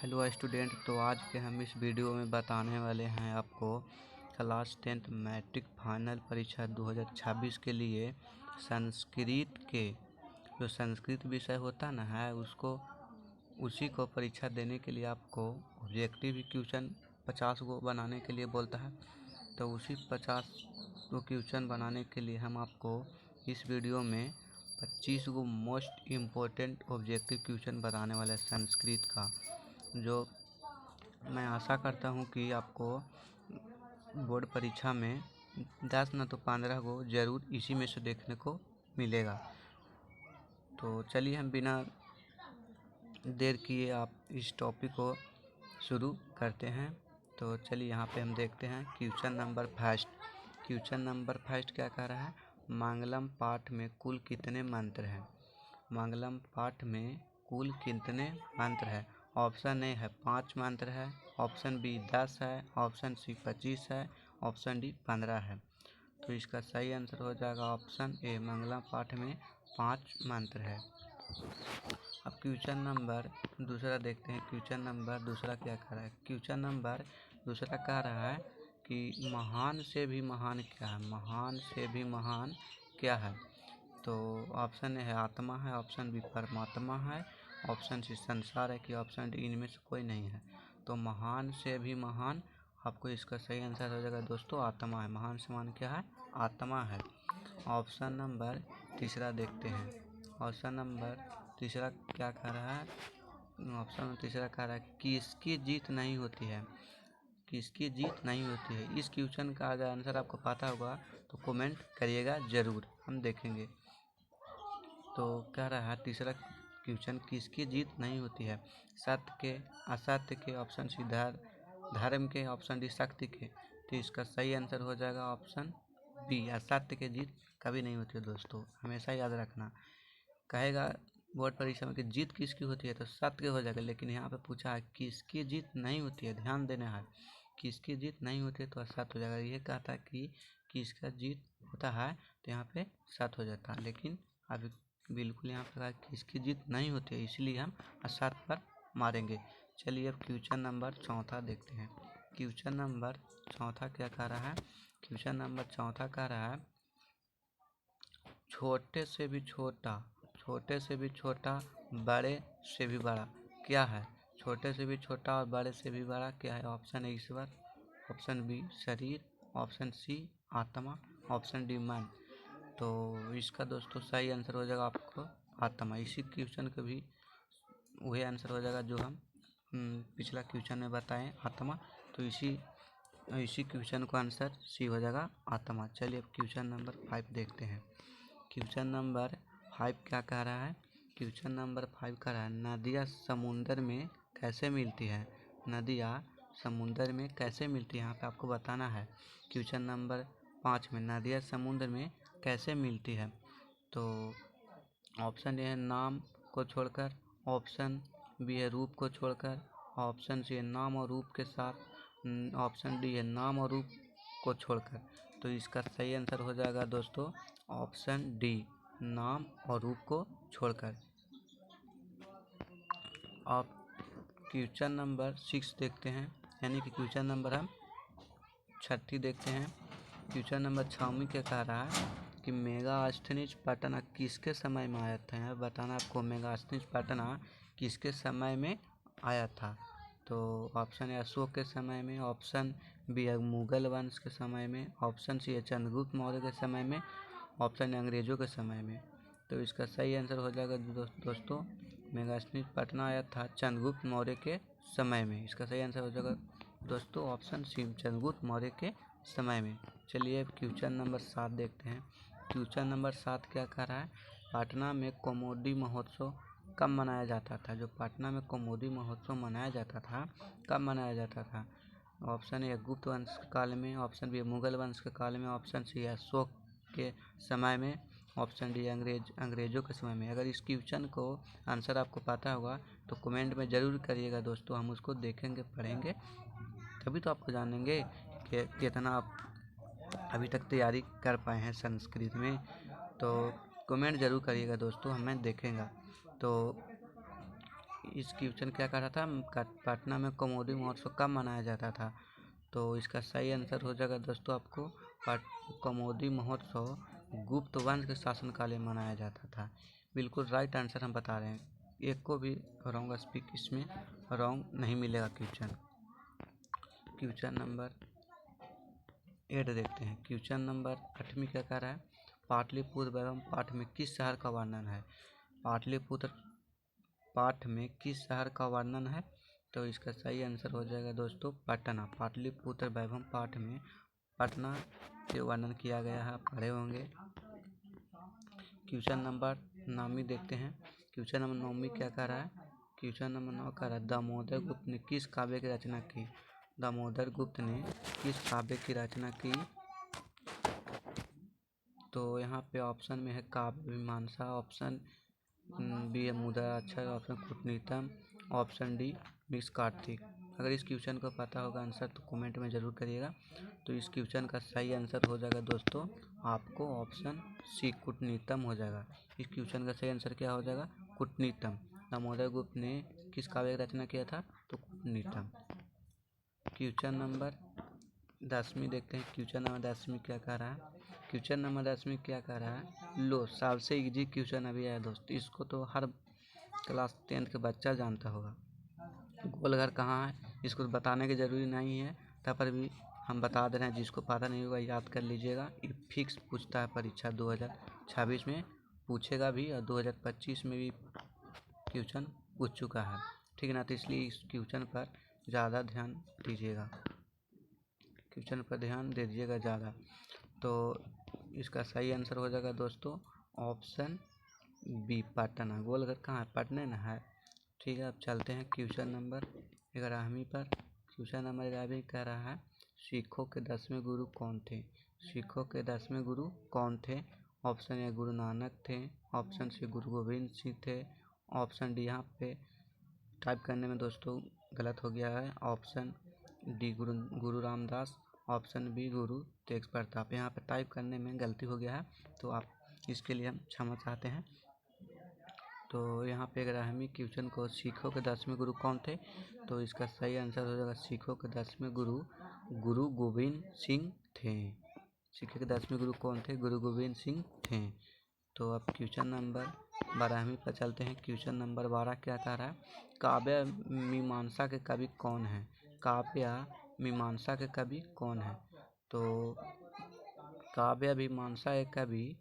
Hello student, तो आज के हम इस वीडियो में बताने वाले हैं आपको क्लास 10th मैट्रिक फाइनल परीक्षा 2026 के लिए संस्कृत के जो संस्कृत विषय होता ना है उसी को परीक्षा देने के लिए आपको ऑब्जेक्टिव क्वेश्चन 50 गो बनाने के लिए बोलता है। तो उसी 50 गो क्वेश्चन बनाने के लिए हम आपको इस वीडियो में 25 गो मोस्ट इम्पोर्टेंट ऑब्जेक्टिव क्वेश्चन बताने वाले संस्कृत का, जो मैं आशा करता हूं कि आपको बोर्ड परीक्षा में 10 न तो 15 गो जरूर इसी में से देखने को मिलेगा। तो चलिए हम बिना देर किए आप इस टॉपिक को शुरू करते हैं। तो चलिए यहाँ पे हम देखते हैं question number first. Question number first क्या कह रहा है? मंगलम पाठ में कुल कितने मंत्र हैं? मंगलम पाठ में कुल कितने मंत्र हैं? ऑप्शन ए है 5 मंत्र है, ऑप्शन बी 10 है, ऑप्शन सी 25 है, ऑप्शन डी 15 है। तो इसका सही आंसर हो जाएगा ऑप्शन ए, मंगलम पाठ में 5 मंत्र है। अब क्वेश्चन नंबर दूसरा देखते हैं। क्वेश्चन नंबर दूसरा क्या कह रहा है? क्वेश्चन नंबर दूसरा कह रहा है कि महान से भी महान क्या है? महान से भी महान क्या है? तो ऑप्शन ए है आत्मा है, ऑप्शन बी परमात्मा है, ऑप्शन सी संसार है कि ऑप्शन डी इनमें से कोई नहीं है। तो महान से भी महान, आपको इसका सही आंसर हो जाएगा दोस्तों आत्मा है। महान से महान क्या है? आत्मा है। ऑप्शन नंबर तीसरा देखते हैं। ऑप्शन नंबर तीसरा क्या कह रहा है? ऑप्शन तीसरा कह रहा है किसकी जीत नहीं होती है? किसकी जीत नहीं होती है? इस क्वेश्चन का अगर आंसर आपको पता होगा तो कमेंट करिएगा ज़रूर, हम देखेंगे। तो कह रहा है तीसरा क्वेश्चन किसकी जीत नहीं होती है? सत्य के, असत्य के, ऑप्शन सी धर्म के, ऑप्शन डी शक्ति के। तो इसका सही आंसर हो जाएगा ऑप्शन बी, असत्य के जीत कभी नहीं होती है दोस्तों, हमेशा याद रखना। कहेगा बोर्ड परीक्षा में कि जीत किसकी होती है तो सत्य के हो जाएगा, लेकिन यहाँ पे पूछा है किसकी जीत नहीं होती है, ध्यान देना है। किसकी जीत नहीं होती है तो असत्य हो जाएगा। ये कहता है कि किसका जीत होता है तो यहाँ पे सत्य हो जाता है, लेकिन अभी बिल्कुल यहाँ पे किसकी जीत नहीं होती है, इसलिए हम असत्य पर मारेंगे। चलिए अब क्वेश्चन नंबर चौथा देखते हैं। क्वेश्चन नंबर चौथा क्या कह रहा है? क्वेश्चन नंबर चौथा कह रहा है छोटे से भी छोटा, छोटे से भी छोटा, बड़े से भी बड़ा क्या है? छोटे से भी छोटा और बड़े से भी बड़ा क्या है? ऑप्शन ए ईश्वर, ऑप्शन बी शरीर, ऑप्शन सी आत्मा, ऑप्शन डी मन। तो इसका दोस्तों सही आंसर हो जाएगा आपको आत्मा। इसी क्वेश्चन का भी वही आंसर हो जाएगा जो हम पिछला क्वेश्चन में बताएं, आत्मा। तो इसी क्वेश्चन का आंसर सी हो जाएगा आत्मा। चलिए अब क्वेश्चन नंबर 5 देखते हैं। क्वेश्चन नंबर 5 क्या कह रहा है? क्वेश्चन नंबर 5 कह रहा है नदियाँ समुंदर में कैसे मिलती है? नदियाँ समुंदर में कैसे मिलती है, यहाँ पे आपको बताना है। क्वेश्चन नंबर 5 में नदियाँ समुद्र में कैसे मिलती है? तो ऑप्शन ए है नाम को छोड़कर, ऑप्शन बी है रूप को छोड़कर, ऑप्शन सी है नाम और रूप के साथ, ऑप्शन डी है नाम और रूप को छोड़कर। तो इसका सही आंसर हो जाएगा दोस्तों ऑप्शन डी, नाम और रूप को छोड़कर। आप क्वेश्चन नंबर 6 देखते हैं, यानी कि क्वेश्चन नंबर हम 6 देखते हैं। क्वेश्चन नंबर 6 में क्या कह रहा है कि मेगास्थनीज पटना किसके समय में आया था? यहाँ बताना आपको मेगास्थनीज पटना किसके समय में आया था। तो ऑप्शन है अशोक के समय में, ऑप्शन बी है मुगल वंश के समय में, ऑप्शन सी है चंद्रगुप्त मौर्य के समय में, ऑप्शन है अंग्रेजों के समय में। तो इसका सही आंसर हो जाएगा दोस्तों मेगास्थनीज पटना आया था चंद्रगुप्त मौर्य के समय में। इसका सही आंसर हो जाएगा दोस्तों ऑप्शन सी, चंद्रगुप्त मौर्य के समय में। चलिए अब क्वेश्चन नंबर 7 देखते हैं। क्वेश्चन नंबर 7 क्या कह रहा है? पटना में कौमुदी महोत्सव कब मनाया जाता था? जो पटना में कौमुदी महोत्सव मनाया जाता था, कब मनाया जाता था? ऑप्शन ए गुप्त वंश के काल में, ऑप्शन बी मुगल वंश के काल में, ऑप्शन सी अशोक के समय में, ऑप्शन डी अंग्रेजों के समय में। अगर इस क्वेश्चन को आंसर आपको पता होगा तो कमेंट में ज़रूर करिएगा दोस्तों, हम उसको देखेंगे पढ़ेंगे, तभी तो आपको जानेंगे कि कितना आप अभी तक तैयारी कर पाए हैं संस्कृत में। तो कमेंट ज़रूर करिएगा दोस्तों, हमें देखेंगे। तो इस क्वेश्चन क्या कर रहा था, पटना में कौमुदी महोत्सव कब मनाया जाता था। तो इसका सही आंसर हो जाएगा दोस्तों आपको कौमुदी महोत्सव गुप्त वंश के शासनकाल में मनाया जाता था। बिल्कुल राइट आंसर हम बता रहे हैं, एक को भी रॉन्ग स्पीक इसमें रॉन्ग नहीं मिलेगा। क्वेश्चन नंबर 8 देखते हैं। क्वेश्चन नंबर 8 में क्या कह रहा है, पाटलिपुत्र एवं पाठ में किस शहर का वर्णन है। पाटलिपुत्र पाठ में किस शहर का वर्णन है। तो इसका सही आंसर हो जाएगा दोस्तों पटना। पाटलिपुत्र वैभव पाठ में पटना के वर्णन किया गया है, आप पढ़े होंगे। क्वेश्चन नंबर 9 देखते हैं। क्वेश्चन नंबर 9 में क्या कह रहा है, क्वेश्चन नंबर 9 कह रहा है दामोदर गुप्त ने किस काव्य की रचना की। दामोदर गुप्त ने किस काव्य की रचना की। तो यहाँ पे ऑप्शन में है काव्य मीमांसा, ऑप्शन बी है मुद्राक्षर, ऑप्शन कूटनीतम, ऑप्शन डी मिक्स कार्तिक। अगर इस क्वेश्चन को पता होगा आंसर तो कमेंट में ज़रूर करिएगा। तो इस क्वेश्चन का सही आंसर हो जाएगा दोस्तों आपको ऑप्शन सी कूटनीतम हो जाएगा। इस क्वेश्चन का सही आंसर क्या हो जाएगा, कूटनीतम। दामोदर गुप्त ने किस काव्य की रचना किया था, तो कूटनीतम। क्वेश्चन नंबर 10 देखते हैं। क्वेश्चन नंबर 10 क्या कह रहा है, क्वेश्चन नंबर 10 क्या कह रहा है, लो सबसे इजी क्वेश्चन अभी आया दोस्तों, इसको तो हर क्लास 10 के बच्चा जानता होगा। गोलघर कहाँ है, इसको बताने की ज़रूरी नहीं है, तब पर भी हम बता दे रहे हैं, जिसको पता नहीं होगा याद कर लीजिएगा। ये फिक्स पूछता है परीक्षा 2026 में पूछेगा भी, और 2025 में भी क्वेश्चन पूछ चुका है, ठीक है ना। तो इसलिए इस क्वेश्चन पर ज़्यादा ध्यान दीजिएगा, क्वेश्चन पर ध्यान दे दीजिएगा ज़्यादा। तो इसका सही आंसर हो जाएगा दोस्तों ऑप्शन बी पटना। गोलघर कहाँ है, पटना ना है, ठीक है। अब चलते हैं क्वेश्चन नंबर 11 पर। क्वेश्चन नंबर 11 कह रहा है सिखों के 10वें गुरु कौन थे। सिखों के 10वें गुरु कौन थे। ऑप्शन ए गुरु नानक थे, ऑप्शन सी गुरु गोविंद सिंह थे, ऑप्शन डी, यहाँ पे टाइप करने में दोस्तों गलत हो गया है, ऑप्शन डी गुरु रामदास, ऑप्शन बी गुरु तेग प्रताप। यहाँ पे टाइप करने में गलती हो गया है, तो आप इसके लिए हम क्षमा चाहते हैं। तो यहाँ पे 11वीं क्वेश्चन को सिखों के 10वें गुरु कौन थे, तो इसका सही आंसर हो जाएगा सिखों के 10वें गुरु गुरु गोविंद सिंह थे। सिखों के 10वें गुरु कौन थे, गुरु गोविंद सिंह थे। तो अब क्वेश्चन नंबर 12 पर चलते हैं। क्वेश्चन नंबर 12 क्या कह रहा है, काव्य मीमांसा के कवि कौन है। काव्य मीमांसा के कवि कौन है। तो काव्य मीमांसा के कवि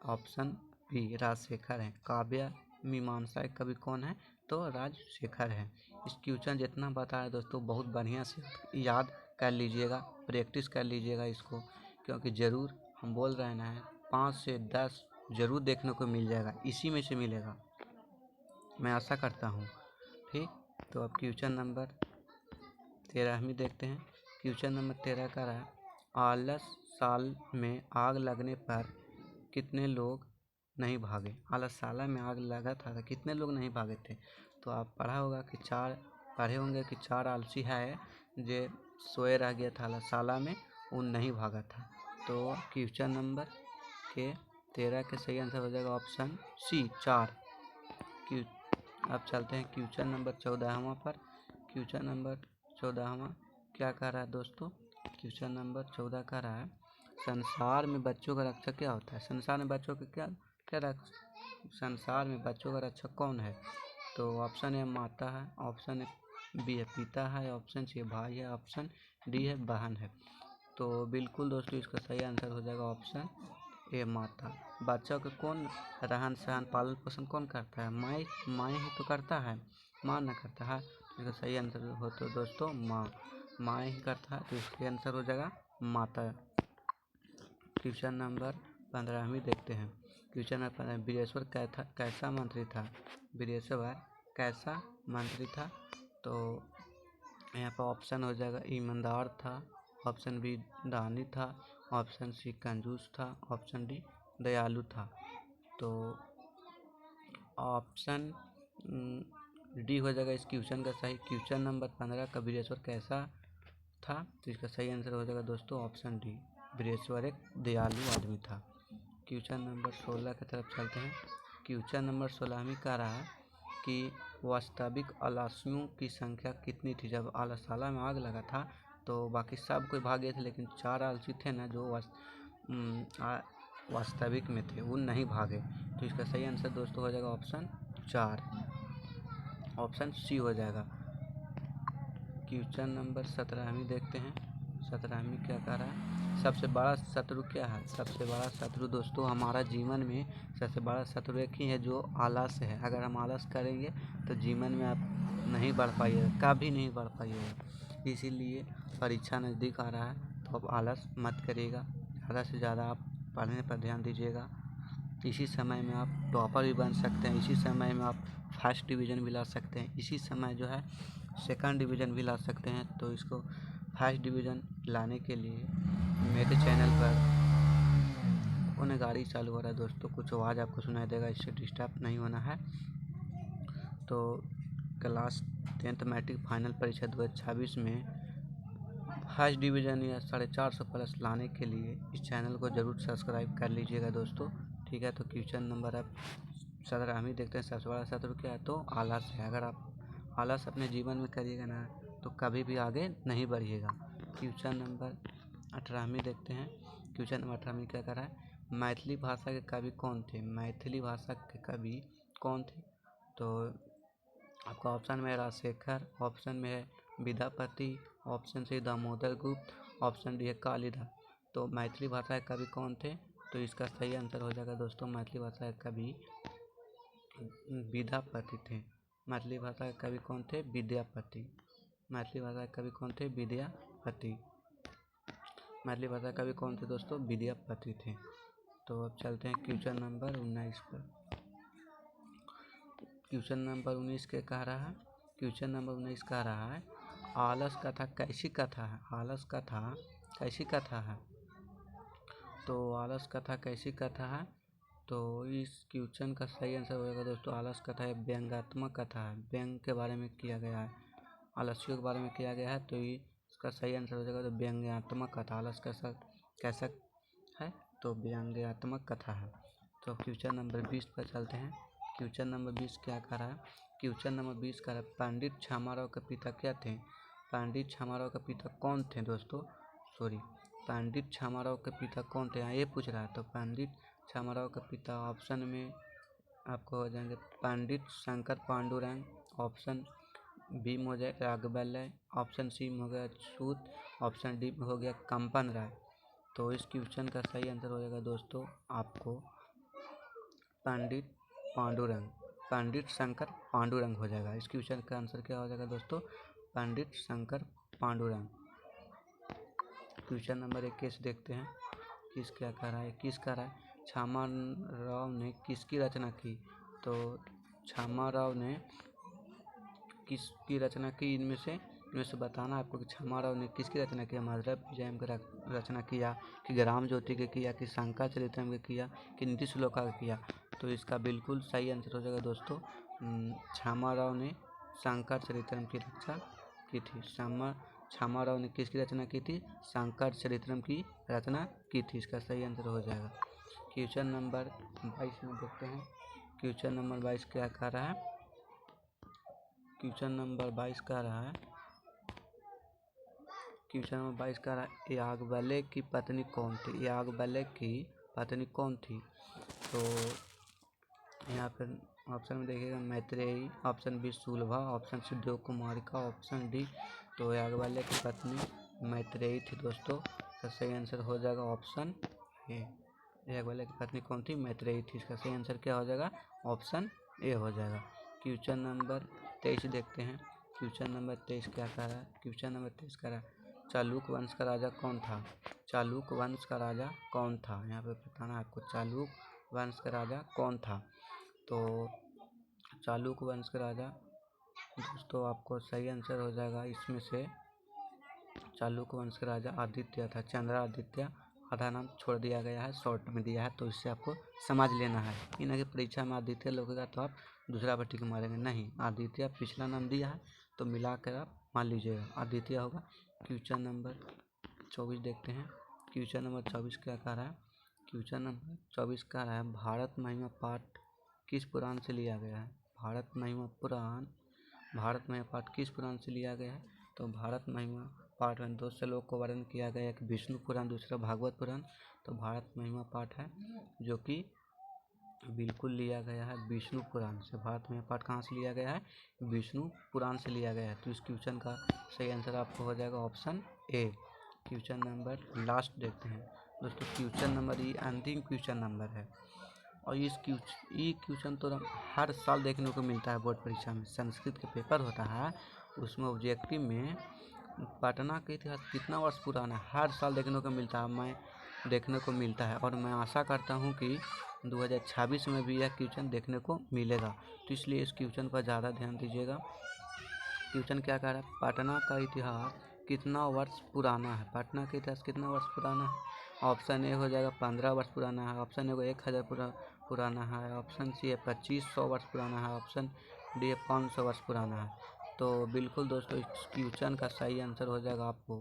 ऑप्शन बी राजशेखर है। काव्य मीमांसा के कवि कौन है, तो राजशेखर है। इस क्वेश्चन जितना बताया दोस्तों बहुत बढ़िया से याद कर लीजिएगा, प्रैक्टिस कर लीजिएगा इसको, क्योंकि ज़रूर हम बोल रहे हैं 5 से 10 ज़रूर देखने को मिल जाएगा, इसी में से मिलेगा, मैं आशा करता हूँ, ठीक। तो अब क्वेश्चन नंबर 13 देखते हैं। क्वेश्चन नंबर 13 का रहा है आलस साल में आग लगने पर कितने लोग नहीं भागे। आलसशाला में आग लगा था तो कितने लोग नहीं भागे थे। तो आप पढ़े होंगे कि 4 आलसी है जो सोए रह गया था आलसशाला में, वो नहीं भागा था। तो क्वेश्चन नंबर के 13 के सही आंसर हो जाएगा ऑप्शन सी 4। अब चलते हैं क्वेश्चन नंबर 14 पर। क्वेश्चन नंबर 14 क्या कह रहा है दोस्तों, क्वेश्चन नंबर 14 कह रहा है संसार में बच्चों का रक्षक क्या होता है। संसार में बच्चों का संसार में बच्चों का रक्षक कौन है। तो ऑप्शन ए माता है, ऑप्शन बी है पिता है, ऑप्शन सी भाई है, ऑप्शन डी है बहन है। तो बिल्कुल दोस्तों इसका सही आंसर हो जाएगा ऑप्शन ए माता। बच्चों के कौन रहन सहन पालन पोषण कौन करता है, माँ ही तो करता है, माँ न करता है। तो इसका सही आंसर हो तो दोस्तों माँ ही करता है, तो इसका आंसर हो जाएगा माता। क्वेश्चन नंबर 15 देखते हैं। क्वेश्चन नंबर 15 वीरेश्वर कैसा मंत्री था। वीरेश्वर कैसा मंत्री था। तो यहाँ पर ऑप्शन हो जाएगा ईमानदार था, ऑप्शन बी दानी था, ऑप्शन सी कंजूस था, ऑप्शन डी दयालु था। तो ऑप्शन डी हो जाएगा इस क्वेश्चन का सही। क्वेश्चन नंबर 15 का वीरेश्वर कैसा था, तो इसका सही आंसर हो जाएगा दोस्तों ऑप्शन डी वीरेश्वर एक दयालु आदमी था। क्वेश्चन नंबर 16 की तरफ चलते हैं। क्वेश्चन नंबर 16 में कह रहा है कि वास्तविक आलसियों की संख्या कितनी थी। जब आलसाला में आग लगा था तो बाकी सब कोई भाग गए थे, लेकिन 4 आलसी थे ना जो वास्तविक में थे, वो नहीं भागे। तो इसका सही आंसर दोस्तों हो जाएगा ऑप्शन 4, ऑप्शन सी हो जाएगा। क्वेश्चन नंबर 17 देखते हैं। 17 क्या कह रहा है, सबसे बड़ा शत्रु क्या है। सबसे बड़ा शत्रु दोस्तों हमारा जीवन में सबसे बड़ा शत्रु एक ही है, जो आलस है। अगर हम आलस करेंगे तो जीवन में आप नहीं बढ़ पाइएगा, कभी नहीं बढ़ पाइएगा। इसीलिए परीक्षा नज़दीक आ रहा है तो आप आलस मत करिएगा, ज़्यादा से ज़्यादा आप पढ़ने पर ध्यान दीजिएगा। इसी समय में आप टॉपर भी बन सकते हैं, इसी समय में आप फर्स्ट डिवीज़न भी ला सकते हैं, इसी समय जो है सेकंड डिवीज़न भी ला सकते हैं। तो इसको फर्स्ट डिवीज़न लाने के लिए मेरे चैनल पर उन्हें गाड़ी चालू हो रहा है दोस्तों, कुछ आवाज़ आपको सुनाई देगा, इससे डिस्टर्ब नहीं होना है। तो क्लास 10th मैट्रिक फाइनल परीक्षा 2026 में फर्स्ट डिवीज़न या 450 प्लस लाने के लिए इस चैनल को ज़रूर सब्सक्राइब कर लीजिएगा दोस्तों, ठीक है। तो क्वेश्चन नंबर अब 17 देखते हैं। सबसे बड़ा शत्रु क्या है, तो आलस है। अगर आप आलस अपने जीवन में करिएगा ना तो कभी भी आगे नहीं बढ़िएगा। क्वेश्चन नंबर 18 देखते हैं। क्वेश्चन नंबर 18 क्या कर रहा है, मैथिली भाषा के कवि कौन थे। मैथिली भाषा के कवि कौन थे, तो आपका ऑप्शन में है राजशेखर, ऑप्शन में है विद्यापति, ऑप्शन सी दामोदर गुप्त, ऑप्शन डी है कालिदास। तो मैथिली भाषा के कवि कौन थे, तो इसका सही आंसर हो जाएगा दोस्तों मैथिली भाषा के कवि विद्यापति थे। मैथिली भाषा के कवि कौन थे, विद्यापति। मैथिली भाषा के कवि कौन थे, विद्यापति। मैथिली भाषा के कवि कौन थे दोस्तों, विद्यापति थे। तो अब चलते हैं क्वेश्चन नंबर 19 पर। क्वेश्चन नंबर 19 के कह रहा है, क्वेश्चन नंबर 19 कह रहा है, आलस कथा कैसी कथा है। आलस कथा कैसी कथा है, तो आलस कथा कैसी कथा है, तो इस क्वेश्चन का सही आंसर हो जाएगा दोस्तों आलस कथा है व्यंग्यात्मक कथा है। व्यंग के बारे में किया गया है, आलस्यों के बारे में किया गया है, तो इसका सही आंसर हो जाएगा तो व्यंग्यात्मक कथा। आलस कैसा है, तो व्यंग्यात्मक कथा है। तो क्वेश्चन नंबर 20 पर चलते हैं। क्वेश्चन नंबर 20 क्या कर रहा है, क्वेश्चन नंबर 20 कर रहा है, पंडित छामाराव के पिता क्या थे। पंडित छामाराव के पिता कौन थे दोस्तों, पंडित छामाराव के पिता कौन थे, ये पूछ रहा है। तो पंडित छामाराव के पिता ऑप्शन में आपको हो जाएंगे पंडित शंकर पांडुरंग, ऑप्शन बी में हो जाए राघवल्लभ, ऑप्शन सी में हो गया अछूत, ऑप्शन डी में हो गया कंपन राय। तो इस क्वेश्चन का सही आंसर हो जाएगा दोस्तों आपको पंडित पांडुरंग, पंडित शंकर पांडुरंग हो जाएगा। इस क्वेश्चन का आंसर क्या हो जाएगा दोस्तों, पंडित शंकर पांडुरंग। क्वेश्चन नंबर 21 देखते हैं, किस क्या कर रहा है, किस कर रहा है, छामाराव ने किसकी रचना की। तो छामाराव ने किसकी रचना की, इनमें से बताना आपको कि छामाराव ने किसकी रचना किया। मधुरब विजयम की रचना किया, कि ग्राम ज्योति के किया, कि शंकरचरित्रम के किया, कि नीति श्लोका का किया। तो इसका बिल्कुल सही आंसर हो जाएगा दोस्तों छामाराव ने शंकरचरित्रम की रचना की थी। छामाराव ने किसकी रचना की थी, शंकरचरित्रम की रचना की थी। इसका सही आंसर हो जाएगा। क्वेश्चन नंबर 22 में देखते हैं। क्वेश्चन नंबर 22 क्या कह रहा है, क्वेश्चन नंबर 22 कह रहा है, क्वेश्चन नंबर 22 कह रहा है, याज्ञवल्क्य की पत्नी कौन थी। याज्ञवल्क्य की पत्नी कौन थी, तो यहाँ पर ऑप्शन में देखिएगा मैत्रेयी, ऑप्शन बी सुलभा, ऑप्शन सी देवकुमारिका, ऑप्शन डी। तो याज्ञवल्क्य की पत्नी मैत्रेयी थी दोस्तों। इसका सही आंसर हो जाएगा ऑप्शन ए। याज्ञवल्क्य की पत्नी कौन थी, मैत्रेयी थी। इसका सही आंसर क्या हो जाएगा, ऑप्शन ए हो जाएगा। क्वेश्चन नंबर 23 देखते हैं। क्वेश्चन नंबर 23 क्या कह रहा है, क्वेश्चन नंबर 23 कह रहा है, चालुक्य वंश का राजा कौन था। चालुक्य वंश का राजा कौन था, यहाँ पे बताना है आपको चालुक्य वंश का राजा कौन था। तो चालुक्य वंश का राजा दोस्तों आपको सही आंसर हो जाएगा इसमें से चालुक्य वंश का राजा आदित्य था, चंद्रादित्य। आधा नाम छोड़ दिया गया है, शॉर्ट में दिया है, तो इससे आपको समझ लेना है। इन की परीक्षा में आदित्य लगेगा तो आप दूसरा पर टिक मारेंगे, नहीं आदित्य पिछला नाम दिया है तो मिला कर आप मान लीजिएगा आदित्य होगा। क्वेश्चन नंबर 24 देखते हैं। क्वेश्चन नंबर 24 क्या कह रहा है, क्वेश्चन नंबर 24 कह रहा है, भारत महिमा पाठ किस पुराण से लिया गया है। भारत महिमा पुराण पाठ किस पुराण से लिया गया है? तो भारत महिमा पाठ में 2 श्लोक को वर्णन किया गया, एक विष्णु पुराण, दूसरा भागवत पुराण। तो भारत महिमा पाठ है जो कि बिल्कुल लिया गया है विष्णु पुराण से। भारत महिमा पाठ कहाँ से लिया गया है? विष्णु पुराण से लिया गया है। तो इस क्वेश्चन का सही आंसर आपको हो जाएगा option A. Question number last देखते हैं दोस्तों। क्वेश्चन नंबर ये अंतिम क्वेश्चन नंबर है और ये क्वेश्चन तो हर साल देखने को मिलता है बोर्ड परीक्षा में। संस्कृत का पेपर होता है, उसमें ऑब्जेक्टिव में पटना का इतिहास कितना वर्ष पुराना है हर साल देखने को मिलता है और मैं आशा करता हूँ कि 2026 में भी यह क्वेश्चन देखने को मिलेगा। तो इसलिए इस क्वेश्चन पर ज़्यादा ध्यान दीजिएगा। क्वेश्चन क्या कह रहा है? पटना का इतिहास कितना वर्ष पुराना है? पटना का इतिहास कितना वर्ष पुराना है? ऑप्शन ए हो जाएगा 15 वर्ष पुराना है, ऑप्शन ए को 1000 पुराना है, ऑप्शन सी है 2500 वर्ष पुराना है, ऑप्शन डी है 500 वर्ष पुराना है। तो बिल्कुल दोस्तों इस क्वेश्चन का सही आंसर हो जाएगा आपको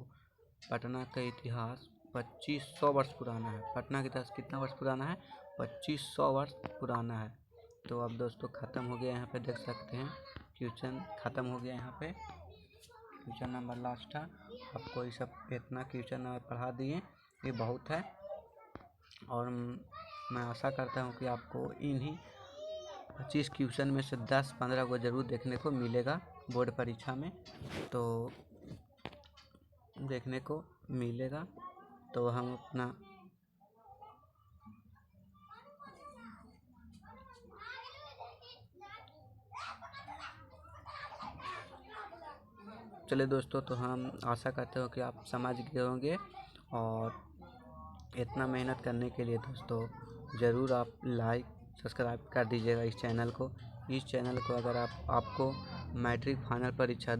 पटना का इतिहास 2500 वर्ष पुराना है। पटना का इतिहास कितना वर्ष पुराना है? 2500 वर्ष पुराना है। तो अब दोस्तों ख़त्म हो गया, यहाँ पे देख सकते हैं क्वेश्चन ख़त्म हो गया। यहाँ पे क्वेश्चन नंबर लास्ट था। आपको ये सब इतना क्वेश्चन नंबर पढ़ा दिए, ये बहुत है और मैं आशा करता हूँ कि आपको इन्हीं 25 क्वेश्चन में से 10-15 को ज़रूर देखने को मिलेगा बोर्ड परीक्षा में। तो देखने को मिलेगा तो हम अपना चलिए दोस्तों, तो हम आशा करते हो कि आप समझ गए होंगे और इतना मेहनत करने के लिए दोस्तों ज़रूर आप लाइक सब्सक्राइब कर दीजिएगा इस चैनल को। इस चैनल को अगर आपको मैट्रिक फाइनल परीक्षा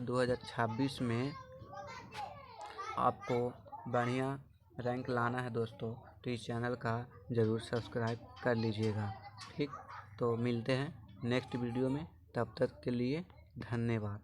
2026 में आपको बढ़िया रैंक लाना है दोस्तों, तो इस चैनल का ज़रूर सब्सक्राइब कर लीजिएगा। ठीक, तो मिलते हैं नेक्स्ट वीडियो में, तब तक के लिए धन्यवाद।